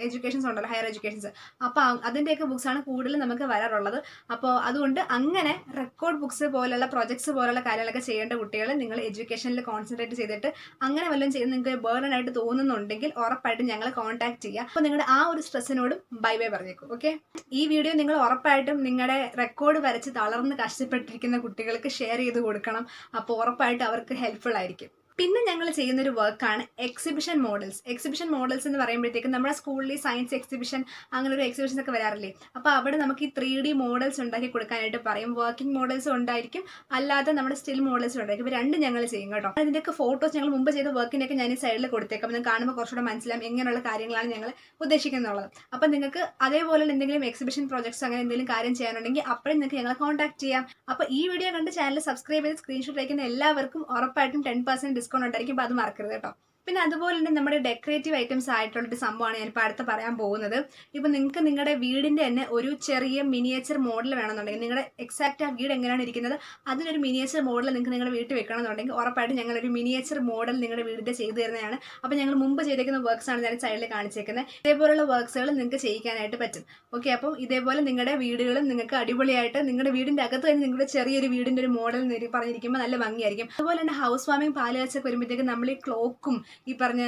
എഡ്യൂക്കേഷൻസ് ഉണ്ടല്ലോ, ഹയർ എഡ്യൂക്കേഷൻസ്. അപ്പോൾ അതിൻ്റെയൊക്കെ ബുക്സാണ് കൂടുതലും നമുക്ക് വരാറുള്ളത്. അപ്പോൾ അതുകൊണ്ട് അങ്ങനെ റെക്കോർഡ് ബുക്സ് പോലുള്ള പ്രൊജക്ട്സ് പോലുള്ള കാര്യങ്ങളൊക്കെ ചെയ്യേണ്ട കുട്ടികൾ നിങ്ങൾ എഡ്യൂക്കേഷനിൽ കോൺസെൻട്രേറ്റ് ചെയ്തിട്ട് അങ്ങനെ വല്ലതും ചെയ്ത് നിങ്ങൾക്ക് ബേർഡൻ ആയിട്ട് തോന്നുന്നുണ്ടെങ്കിൽ ഉറപ്പായിട്ടും ഞങ്ങളെ കോൺടാക്ട് ചെയ്യുക. അപ്പോൾ നിങ്ങളുടെ ആ ഒരു സ്ട്രെസ്സിനോടും ബൈ ബൈ പറഞ്ഞേക്കും. ഓക്കെ, ഈ വീഡിയോ നിങ്ങൾ ഉറപ്പായിട്ടും നിങ്ങളുടെ റെക്കോർഡ് വരച്ച് തളർന്ന് കഷ്ടപ്പെട്ടിരിക്കുന്ന കുട്ടികൾക്ക് ഷെയർ ചെയ്ത് കൊടുക്കണം. അപ്പോൾ ഉറപ്പായിട്ടും അവർക്ക് ഹെൽപ്ഫുൾ ആയിരിക്കും. പിന്നെ ഞങ്ങൾ ചെയ്യുന്നൊരു വർക്കാണ് എക്സിബിഷൻ മോഡൽസ്. എക്സിബിഷൻ മോഡൽസ് എന്ന് പറയുമ്പോഴത്തേക്കും നമ്മുടെ സ്കൂളിൽ സയൻസ് എക്സിബിഷൻ അങ്ങനെ ഒരു എക്സിബിഷൻ ഒക്കെ വരാറില്ലേ. അപ്പോൾ അവിടെ നമുക്ക് ഈ 3D മോഡൽസ് ഉണ്ടാക്കി കൊടുക്കാനായിട്ട് പറയും. വർക്കിംഗ് മോഡൽസും ഉണ്ടായിരിക്കും, അല്ലാതെ നമ്മുടെ സ്റ്റിൽ മോഡൽസും ഉണ്ടായിരിക്കും. ഇപ്പോൾ രണ്ടും ഞങ്ങൾ ചെയ്യും കേട്ടോ. അതിൻ്റെയൊക്കെ ഫോട്ടോസ് ഞങ്ങൾ മുമ്പ് ചെയ്ത വർക്കിൻ്റെയൊക്കെ ഞാൻ ഈ സൈഡിൽ കൊടുത്തേക്കാം. അപ്പോൾ നിങ്ങൾക്ക് കാണുമ്പോൾ കുറച്ചുകൂടെ മനസ്സിലാവും എങ്ങനെയുള്ള കാര്യങ്ങളാണ് ഞങ്ങൾ ഉദ്ദേശിക്കുന്നുള്ളത്. അപ്പോൾ നിങ്ങൾക്ക് അതേപോലെ എന്തെങ്കിലും എക്സിബിഷൻ പ്രോജക്ട്സ് അങ്ങനെ എന്തെങ്കിലും കാര്യം ചെയ്യാനുണ്ടെങ്കിൽ അപ്പോഴും നിങ്ങൾക്ക് ഞങ്ങളെ കോൺടാക്ട് ചെയ്യാം. അപ്പോൾ ഈ വീഡിയോ കണ്ട് ചാനൽ സബ്സ്ക്രൈബ് ചെയ്ത് സ്ക്രീൻഷോട്ട് അയക്കുന്ന എല്ലാവർക്കും ഉറപ്പായിട്ടും 10% ഡിസ്കൗണ്ട് ഉണ്ടായിരിക്കും. അപ്പോൾ അത് മറക്കരുത് കേട്ടോ. പിന്നെ അതുപോലെ തന്നെ നമ്മുടെ ഡെക്കറേറ്റീവ് ഐറ്റംസ് ആയിട്ടുള്ളൊരു സംഭവമാണ് ഞാനിപ്പോൾ അടുത്ത് പറയാൻ പോകുന്നത്. ഇപ്പം നിങ്ങൾക്ക് നിങ്ങളുടെ വീടിൻ്റെ തന്നെ ഒരു ചെറിയ മിനിയേച്ചർ മോഡൽ വേണമെന്നുണ്ടെങ്കിൽ, നിങ്ങളുടെ എക്സാക്റ്റ് ആ വീട് എങ്ങനെയാണ് ഇരിക്കുന്നത് അതിനൊരു മിനിയേച്ചർ മോഡൽ നിങ്ങൾക്ക് നിങ്ങളുടെ വീട്ടിൽ വെക്കണമെന്നുണ്ടെങ്കിൽ ഉറപ്പായിട്ടും ഞങ്ങളൊരു മിനിയേച്ചർ മോഡൽ നിങ്ങളുടെ വീടിൻ്റെ ചെയ്തു തരുന്നതാണ്. അപ്പോൾ ഞങ്ങൾ മുമ്പ് ചെയ്തേക്കുന്ന വർക്ക്സാണ് ഞാൻ സൈഡിൽ കാണിച്ചേക്കുന്നത്. ഇതേപോലുള്ള വർക്ക്സുകൾ നിങ്ങൾക്ക് ചെയ്യിക്കാനായിട്ട് പറ്റും. ഓക്കെ, അപ്പം ഇതേപോലെ നിങ്ങളുടെ വീടുകളും നിങ്ങൾക്ക് അടിപൊളിയായിട്ട് നിങ്ങളുടെ വീടിൻ്റെ അകത്ത് തന്നെ നിങ്ങളുടെ ചെറിയൊരു വീടിൻ്റെ ഒരു മോഡൽ പറഞ്ഞിരിക്കുമ്പോൾ നല്ല ഭംഗിയായിരിക്കും. അതുപോലെ തന്നെ ഹൗസ് വാമിംഗ് പാലുകാച്ചൊക്കെ വരുമ്പോഴത്തേക്കും നമ്മൾ ഈ ക്ലോക്കും ഈ പറഞ്ഞ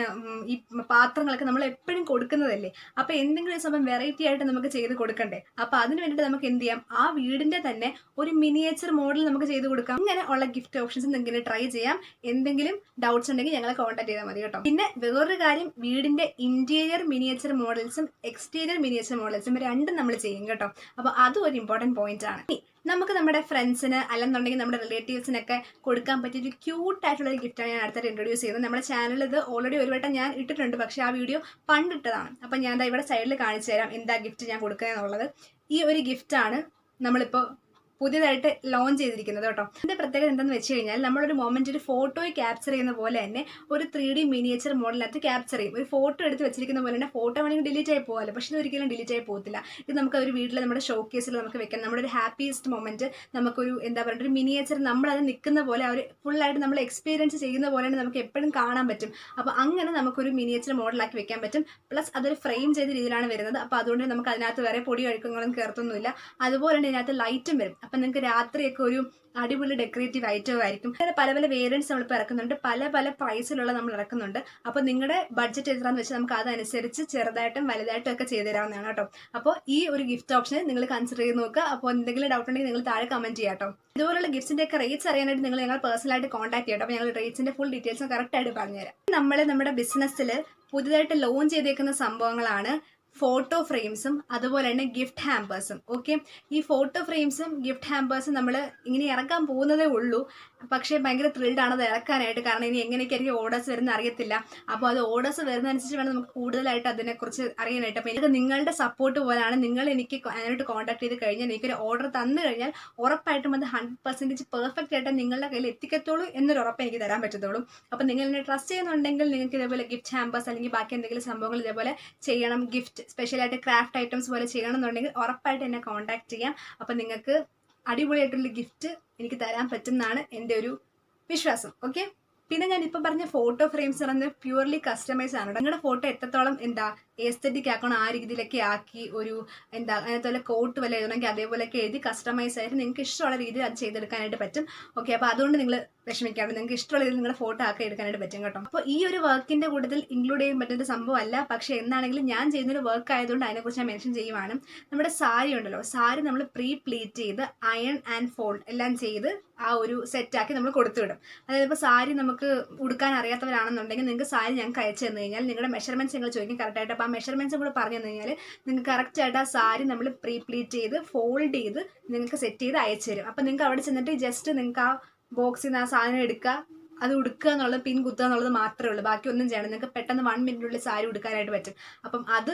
ഈ പാത്രങ്ങളൊക്കെ നമ്മൾ എപ്പോഴും കൊടുക്കുന്നതല്ലേ. അപ്പോൾ എന്തെങ്കിലും സംഭവം വെറൈറ്റി ആയിട്ട് നമുക്ക് ചെയ്ത് കൊടുക്കണ്ടേ. അപ്പോൾ അതിന് വേണ്ടിയിട്ട് നമുക്ക് എന്ത് ചെയ്യാം, ആ വീടിൻ്റെ തന്നെ ഒരു മിനിയേച്ചർ മോഡൽ നമുക്ക് ചെയ്ത് കൊടുക്കാം. ഇങ്ങനെ ഉള്ള ഗിഫ്റ്റ് ഓപ്ഷൻസ് നിങ്ങൾക്ക് ട്രൈ ചെയ്യാം. എന്തെങ്കിലും ഡൗട്ട്സ് ഉണ്ടെങ്കിൽ ഞങ്ങളെ കോൺടാക്ട് ചെയ്താൽ മതി കേട്ടോ. പിന്നെ വേറൊരു കാര്യം, വീടിൻ്റെ ഇന്റീരിയർ മിനിയേച്ചർ മോഡൽസും എക്സ്റ്റീരിയർ മിനിയേച്ചർ മോഡൽസും രണ്ടും നമ്മൾ ചെയ്യും കേട്ടോ. അപ്പോൾ അതും ഒരു ഇമ്പോർട്ടൻറ്റ് പോയിന്റ് ആണ്. നമുക്ക് നമ്മുടെ ഫ്രണ്ട്സിന് അല്ലെന്നുണ്ടെങ്കിൽ നമ്മുടെ റിലേറ്റീവ്സിനൊക്കെ കൊടുക്കാൻ പറ്റിയൊരു ക്യൂട്ടായിട്ടുള്ളൊരു ഗിഫ്റ്റാണ് ഞാൻ അടുത്തായിട്ട് ഇൻട്രൊഡ്യൂസ് ചെയ്യുന്നത്. നമ്മുടെ ചാനലിൽ ഇത് ഓൾറെഡി ഒരു വട്ടം ഞാൻ ഇട്ടിട്ടുണ്ട്, പക്ഷേ ആ വീഡിയോ പണ്ടിട്ടതാണ്. അപ്പം ഞാൻ ദാ ഇവിടെ സൈഡിൽ കാണിച്ചു തരാം എന്താ ഗിഫ്റ്റ് ഞാൻ കൊടുക്കുക എന്നുള്ളത്. ഈ ഒരു ഗിഫ്റ്റാണ് നമ്മളിപ്പോൾ പുതിയതായിട്ട് ലോഞ്ച് ചെയ്തിരിക്കുന്നത് കേട്ടോ. ഇതിൻ്റെ പ്രത്യേകത എന്താണെന്ന് വെച്ച് കഴിഞ്ഞാൽ നമ്മളൊരു മൊമെന്റ് ഒരു ഫോട്ടോയെ ക്യാപ്ചർ ചെയ്യുന്ന പോലെ തന്നെ ഒരു 3D മിനിയേച്ചർ മോഡലിനകത്ത് ക്യാപ്ചർ ചെയ്യും. ഒരു ഫോട്ടോ എടുത്ത് വെച്ചിരിക്കുന്ന പോലെ തന്നെ ഫോട്ടോ വേണമെങ്കിൽ ഡിലീറ്റ് ആയി പോകാമല്ലോ, പക്ഷേ ഇത് ഒരിക്കലും ഡിലീറ്റ് ആയി പോകത്തില്ല. ഇത് നമുക്ക് ഒരു വീട്ടിൽ നമ്മുടെ ഷോ കേസിൽ നമുക്ക് വെക്കാം. നമ്മുടെ ഒരു ഹാപ്പിയസ്റ്റ് മൊമെന്റ് നമുക്കൊരു എന്താ പറയുക ഒരു മിനിയേച്ചർ നമ്മളത് നിൽക്കുന്ന പോലെ ഒരു ഫുള്ളായിട്ട് നമ്മൾ എക്സ്പീരിയൻസ് ചെയ്യുന്ന പോലെ തന്നെ നമുക്ക് എപ്പോഴും കാണാൻ പറ്റും. അപ്പോൾ അങ്ങനെ നമുക്കൊരു മിനിയേച്ചർ മോഡലാക്കി വെക്കാൻ പറ്റും. പ്ലസ് അതൊരു ഫ്രെയിം ചെയ്ത രീതിയിലാണ് വരുന്നത്. അപ്പോൾ അതുകൊണ്ട് നമുക്ക് അതിനകത്ത് വേറെ പൊടി കഴിക്കുന്നതും കയർത്തൊന്നുമില്ല. അതുപോലെ തന്നെ ഇതിനകത്ത് ലൈറ്റും വരും. അപ്പം നിങ്ങൾക്ക് രാത്രിയൊക്കെ ഒരു അടിപൊളി ഡെക്കറേറ്റീവ് ഐറ്റം ആയിരിക്കും. അങ്ങനെ പല പല വേരിയൻസ് നമ്മളിപ്പോൾ ഇറക്കുന്നുണ്ട്, പല പല പ്രൈസിലുള്ള നമ്മൾ ഇറക്കുന്നുണ്ട്. അപ്പോൾ നിങ്ങളുടെ ബഡ്ജറ്റ് എത്രയാണെന്ന് വെച്ചാൽ നമുക്ക് അതനുസരിച്ച് ചെറുതായിട്ടും വലുതായിട്ടും ഒക്കെ ചെയ്തു തരാവുന്നതാണ് കേട്ടോ. അപ്പോൾ ഈ ഒരു ഗിഫ്റ്റ് ഓപ്ഷൻ നിങ്ങൾ കൺസിഡർ ചെയ്ത് നോക്കുക. അപ്പോൾ എന്തെങ്കിലും ഡൗട്ട് ഉണ്ടെങ്കിൽ നിങ്ങൾ താഴെ കമന്റ് ചെയ്യാം കേട്ടോ. ഇതുപോലുള്ള ഗിഫ്റ്റിന്റെ ഒക്കെ റേറ്റ്സ് അറിയാനായിട്ട് നിങ്ങൾ ഞങ്ങൾ പേഴ്സണലായിട്ട് കോൺടാക്ട് ചെയ്യട്ടോ. അപ്പോൾ ഞങ്ങൾ റേറ്റ്സിന്റെ ഫുൾ ഡീറ്റെയിൽസും കറക്റ്റായിട്ട് പറഞ്ഞുതരാം. നമ്മൾ നമ്മുടെ ബിസിനസ്സിൽ പുതിയതായിട്ട് ലോഞ്ച് ചെയ്തേക്കുന്ന സംഭവങ്ങളാണ് ഫോട്ടോ ഫ്രെയിംസും അതുപോലെ തന്നെ ഗിഫ്റ്റ് ഹാമ്പേഴ്സും. ഓക്കെ, ഈ ഫോട്ടോ ഫ്രെയിംസും ഗിഫ്റ്റ് ഹാമ്പേഴ്സും നമ്മൾ ഇങ്ങനെ ഇറക്കാൻ പോകുന്നതേ ഉള്ളൂ. പക്ഷേ ഭയങ്കര ത്രിൽഡാണ് അത് ഇറക്കാനായിട്ട്. കാരണം ഇനി എങ്ങനെയൊക്കെയായിരിക്കും ഓർഡേഴ്സ് വരുന്ന അറിയത്തില്ല. അപ്പോൾ അത് ഓർഡേഴ്സ് വരുന്നതനുസരിച്ച് വേണം നമുക്ക് കൂടുതലായിട്ട് അതിനെക്കുറിച്ച് അറിയാനായിട്ട്. അപ്പോൾ എനിക്ക് നിങ്ങളുടെ സപ്പോർട്ട് പോലെയാണ്. നിങ്ങൾ എനിക്ക് അതിനായിട്ട് കോൺടാക്ട് ചെയ്ത് കഴിഞ്ഞാൽ എനിക്കൊരു ഓർഡർ തന്നു കഴിഞ്ഞാൽ ഉറപ്പായിട്ടും അത് 100% പെർഫെക്റ്റ് ആയിട്ട് നിങ്ങളുടെ കയ്യിൽ എത്തിക്കത്തുള്ളൂ എന്നൊരു ഉറപ്പ് എനിക്ക് തരാൻ പറ്റത്തുള്ളൂ. അപ്പോൾ നിങ്ങൾ എന്നെ ട്രസ്റ്റ് ചെയ്യുന്നുണ്ടെങ്കിൽ നിങ്ങൾക്ക് ഇതേപോലെ ഗിഫ്റ്റ് ഹാമ്പേഴ്സ് അല്ലെങ്കിൽ ബാക്കി എന്തെങ്കിലും സംഭവങ്ങൾ ഇതേപോലെ ചെയ്യണം, ഗിഫ്റ്റ് സ്പെഷ്യലായിട്ട് ക്രാഫ്റ്റ് ഐറ്റംസ് പോലെ ചെയ്യണമെന്നുണ്ടെങ്കിൽ ഉറപ്പായിട്ട് എന്നെ കോൺടാക്ട് ചെയ്യാം. അപ്പം നിങ്ങൾക്ക് അടിപൊളിയായിട്ടുള്ള ഗിഫ്റ്റ് എനിക്ക് തരാൻ പറ്റുന്നതാണ് എൻ്റെ ഒരു വിശ്വാസം. ഓക്കെ, പിന്നെ ഞാൻ ഇപ്പം പറഞ്ഞ ഫോട്ടോ ഫ്രെയിംസ് പറഞ്ഞ പ്യൂർലി കസ്റ്റമൈസ് ആണ്. നിങ്ങളുടെ ഫോട്ടോ എത്രത്തോളം എന്താ എസ്തെറ്റിക് ആക്കണം ആ രീതിയിലൊക്കെ ആക്കി ഒരു എന്താ അതിനകത്ത് കോട്ട് വല്ല എഴുതണമെങ്കിൽ അതേപോലെയൊക്കെ എഴുതി കസ്റ്റമൈസ് ആയിട്ട് നിങ്ങൾക്ക് ഇഷ്ടമുള്ള രീതിയിൽ അത് ചെയ്തെടുക്കാനായിട്ട് പറ്റും. ഓക്കെ, അപ്പോൾ അതുകൊണ്ട് നിങ്ങൾ വിഷമിക്കാണ്ട് നിങ്ങൾക്ക് ഇഷ്ടമുള്ള രീതിയിൽ നിങ്ങളുടെ ഫോട്ടോ ആക്കി എടുക്കാനായിട്ട് പറ്റും കേട്ടോ. അപ്പോൾ ഈ ഒരു വർക്കിൻ്റെ കൂട്ടത്തിൽ ഇൻക്ലൂഡ് ചെയ്യാൻ പറ്റുന്ന സംഭവമല്ല, പക്ഷേ എന്നാണെങ്കിലും ഞാൻ ചെയ്യുന്നൊരു വർക്ക് ആയതുകൊണ്ട് അതിനെക്കുറിച്ച് ഞാൻ മെൻഷൻ ചെയ്യുവാണ്. നമ്മുടെ സാരി ഉണ്ടല്ലോ, സാരി നമ്മൾ പ്രീ പ്ലീറ്റ് ചെയ്ത് അയൺ ആൻഡ് ഫോൾഡ് എല്ലാം ചെയ്ത് ആ ഒരു സെറ്റാക്കി നമ്മൾ കൊടുത്തു വിടും. അതായത് ഇപ്പോൾ സാരി നമുക്ക് ഉടുക്കാൻ അറിയാത്തവരാണെന്നുണ്ടെങ്കിൽ നിങ്ങൾക്ക് സാരി ഞങ്ങൾക്ക് അയച്ചു തന്നു കഴിഞ്ഞാൽ നിങ്ങളുടെ മെഷർമെൻറ്റ്സ് നിങ്ങൾ ചോദിക്കും കറക്റ്റായിട്ട്. അപ്പോൾ ആ മെഷർമെൻറ്റ്സും കൂടെ പറഞ്ഞു തന്നു കഴിഞ്ഞാൽ നിങ്ങൾക്ക് കറക്റ്റായിട്ട് ആ സാരി നമ്മൾ പ്രീ പ്ലീറ്റ് ചെയ്ത് ഫോൾഡ് ചെയ്ത് നിങ്ങൾക്ക് സെറ്റ് ചെയ്ത് അയച്ചു തരും. അപ്പോൾ നിങ്ങൾക്ക് അവിടെ ചെന്നിട്ട് ജസ്റ്റ് നിങ്ങൾക്ക് ആ ബോക്സിൽ നിന്ന് ആ സാധനം എടുക്കുക, അത് ഉടുക്കുക എന്നുള്ളത്, പിൻ കുത്തുക എന്നുള്ളത് മാത്രമേ ഉള്ളൂ. ബാക്കി ഒന്നും ചെയ്യണം. നിങ്ങൾക്ക് പെട്ടെന്ന് 1 മിനിറ്റിനുള്ളിൽ സാരി ഉടുക്കാനായിട്ട് പറ്റും. അപ്പം അത്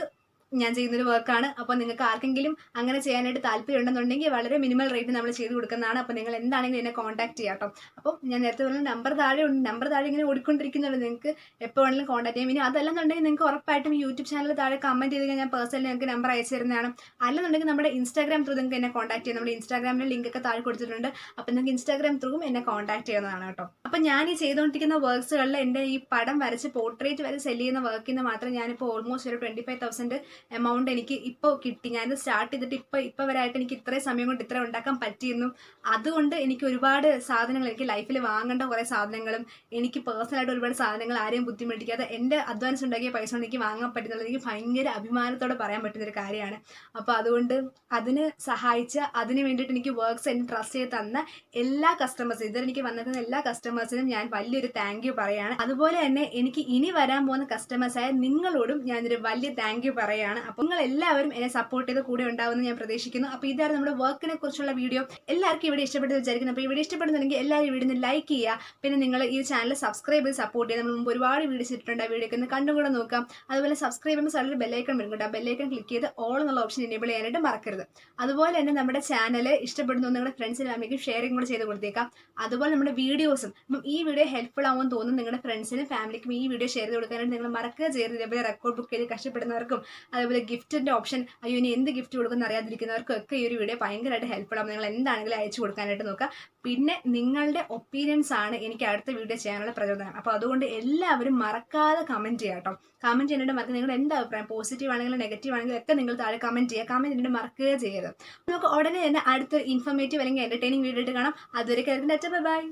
ഞാൻ ചെയ്യുന്നൊരു വർക്കാണ്. അപ്പോൾ നിങ്ങൾക്ക് ആർക്കെങ്കിലും അങ്ങനെ ചെയ്യാനായിട്ട് താല്പര്യം ഉണ്ടെന്നുണ്ടെങ്കിൽ വളരെ മിനിമൽ റേറ്റ് നമ്മൾ ചെയ്ത് കൊടുക്കുന്നതാണ്. അപ്പോൾ നിങ്ങൾ എന്താണെങ്കിലും എന്നെ കോൺടാക്ട് ചെയ്യാം കേട്ടോ. അപ്പോൾ ഞാൻ നേരത്തെ പറഞ്ഞ നമ്പർ താഴെ ഉണ്ട്, നമ്പർ താഴെ ഇങ്ങനെ ഓടിക്കൊണ്ടിരിക്കുന്നുണ്ട്, നിങ്ങൾക്ക് എപ്പോൾ വേണമെങ്കിലും കോൺടാക്ട് ചെയ്യാം. ഇനി അതല്ലെന്നുണ്ടെങ്കിൽ നിങ്ങൾക്ക് ഉറപ്പായിട്ടും യൂട്യൂബ് ചാനൽ താഴെ കമൻറ്റ് ചെയ്ത് ഞാൻ പേഴ്സണലി നിങ്ങൾക്ക് നമ്പർ അയച്ചു തരുന്നതാണ്. അല്ലെന്നുണ്ടെങ്കിൽ നമ്മുടെ ഇൻസ്റ്റാഗ്രാം ത്രൂ നിങ്ങൾക്ക് എന്നെ കോൺടാക്ട് ചെയ്യാം. നമ്മുടെ ഇൻസ്റ്റാഗ്രാമിലെ ലിങ്ക് ഒക്കെ താഴെ കൊടുത്തിട്ടുണ്ട്. അപ്പോൾ നിങ്ങൾക്ക് ഇൻസ്റ്റാഗ്രാം ത്രൂവും എന്നെ കോൺടാക്ട് ചെയ്യുന്നതാണ് കേട്ടോ. അപ്പോൾ ഞാൻ ഈ ചെയ്തുകൊണ്ടിരിക്കുന്ന വർക്ക്സുകളിൽ എൻ്റെ ഈ പടം വരച്ച് പോർട്രേറ്റ് വരെ സെല് ചെയ്യുന്ന വർക്കിന് മാത്രം ഞാനിപ്പോൾ ഓൾമോസ്റ്റ് ഒരു 25,000 എമൗണ്ട് എനിക്ക് ഇപ്പോൾ കിട്ടി. ഞാനിത് സ്റ്റാർട്ട് ചെയ്തിട്ട് ഇപ്പോൾ വരെയായിട്ട് എനിക്ക് ഇത്രയും സമയം കൊണ്ട് ഇത്ര ഉണ്ടാക്കാൻ പറ്റിയിരുന്നു. അതുകൊണ്ട് എനിക്ക് ഒരുപാട് സാധനങ്ങൾ, എനിക്ക് ലൈഫിൽ വാങ്ങേണ്ട കുറേ സാധനങ്ങളും എനിക്ക് പേഴ്സണലായിട്ട് ഒരുപാട് സാധനങ്ങൾ ആരെയും ബുദ്ധിമുട്ടിക്കാതെ എൻ്റെ അഡ്വാൻസ് ഉണ്ടാക്കിയ പൈസ കൊണ്ട് എനിക്ക് വാങ്ങാൻ പറ്റുന്നത് എനിക്ക് ഭയങ്കര അഭിമാനത്തോടെ പറയാൻ പറ്റുന്നൊരു കാര്യമാണ്. അപ്പോൾ അതുകൊണ്ട് അതിന് സഹായിച്ച, അതിന് വേണ്ടിയിട്ട് എനിക്ക് വർക്ക്സ് എന്നെ ട്രസ്റ്റ് ചെയ്ത് തന്ന എല്ലാ കസ്റ്റമേഴ്സും, ഇതുവരെ എനിക്ക് വന്നിരുന്ന എല്ലാ കസ്റ്റമേഴ്സിനും ഞാൻ വലിയൊരു താങ്ക് യു പറയുകയാണ്. അതുപോലെ തന്നെ എനിക്ക് ഇനി വരാൻ പോകുന്ന കസ്റ്റമേഴ്സായ നിങ്ങളോടും ഞാനൊരു വലിയ താങ്ക് യു പറയുകയാണ്. അപ്പോൾ നിങ്ങൾ എല്ലാവരും എന്നെ സപ്പോർട്ട് ചെയ്ത് കൂടെ ഉണ്ടാവുമെന്ന് ഞാൻ പ്രതീക്ഷിക്കുന്നു. അപ്പോൾ ഇതായിരുന്നു നമ്മുടെ വർക്കിനെ കുറിച്ചുള്ള വീഡിയോ. എല്ലാവർക്കും ഇവിടെ ഇഷ്ടപ്പെട്ടെന്ന് വിചാരിക്കുന്നു. അപ്പോൾ ഇവിടെ ഇഷ്ടപ്പെടുന്നുണ്ടെങ്കിൽ എല്ലാവരും വീഡിയോ ലൈക്ക് ചെയ്യുക. പിന്നെ നിങ്ങൾ ഈ ചാനൽ സബ്സ്ക്രൈബ് ചെയ്ത് സപ്പോർട്ട് ചെയ്യുക. നമ്മൾ മുമ്പ് ഒരുപാട് വീഡിയോസ് ഇട്ടിട്ടുണ്ട്, ആ വീഡിയോ ഒക്കെ ഒന്ന് കണ്ടുകൂടെ നോക്കാം. അതുപോലെ സബ്സ്ക്രൈബ് ചെയ്യുമ്പോൾ സൈഡിൽ ബെല്ലൈക്കൺ വരും കേട്ടോ. ആ ബെല്ലൈക്കൺ ക്ലിക്ക് ചെയ്ത് ഓൾ എന്നുള്ള ഓപ്ഷൻ എനേബിൾ ചെയ്യാനായിട്ട് മറക്കരുത്. അതുപോലെ തന്നെ നമ്മുടെ ചാനൽ ഇഷ്ടപ്പെടുന്നു നിങ്ങളുടെ ഫ്രണ്ട്സിനും ഫാമിലിക്കും ഷെയറിംഗ് കൂടെ ചെയ്ത് കൊടുത്തേക്കാം. അതുപോലെ നമ്മുടെ വീഡിയോസും, അപ്പം ഈ വീഡിയോ ഹെൽപ്ഫുൾ ആവുമെന്ന് തോന്നുന്നു നിങ്ങളുടെ ഫ്രണ്ട്സിനും ഫാമിലിക്കും ഈ വീഡിയോ ഷെയർ ചെയ്ത് കൊടുക്കാനായിട്ട് നിങ്ങൾ മറക്കുക ചെയ്യരുത്. ഇതേപോലെ റെക്കോർഡ് ബുക്ക് ചെയ്ത് കഷ്ടപ്പെടുന്നവർക്കും അതുപോലെ ഗിഫ്റ്റിൻ്റെ ഓപ്ഷൻ, അയ്യോ ഇനി എന്ത് ഗിഫ്റ്റ് കൊടുക്കുന്ന അറിയാതിരിക്കുന്നവർക്കും ഒക്കെ ഈ ഒരു വീഡിയോ ഭയങ്കരമായിട്ട് ഹെൽപ്ഫുൾ ആവും. നിങ്ങൾ എന്താണെങ്കിലും അയച്ചു കൊടുക്കാനായിട്ട് നോക്കുക. പിന്നെ നിങ്ങളുടെ ഒപ്പീനിയൻസ് ആണ് എനിക്ക് അടുത്ത വീഡിയോ ചെയ്യാനുള്ള പ്രചോദനം. അപ്പോൾ അതുകൊണ്ട് എല്ലാവരും മറക്കാതെ കമൻറ്റ് ചെയ്യുക കേട്ടോ. കമൻറ്റ് ചെയ്യാനായിട്ട് മറക്കുക. നിങ്ങളുടെ എന്താ അഭിപ്രായം, പോസിറ്റീവ് ആണെങ്കിലും നെഗറ്റീവ് ആണെങ്കിലും ഒക്കെ നിങ്ങൾ താഴെ കമൻറ്റ് ചെയ്യുക. കമൻറ്റ് ചെയ്യാനായിട്ട് മറക്കുക ചെയ്യരുത്. നമുക്ക് ഉടനെ തന്നെ അടുത്തൊരു ഇൻഫോർമേറ്റീവ് അല്ലെങ്കിൽ എൻ്റർടൈനിങ് വീഡിയോ ആയിട്ട് കാണാം. അതുവരെ ബൈ.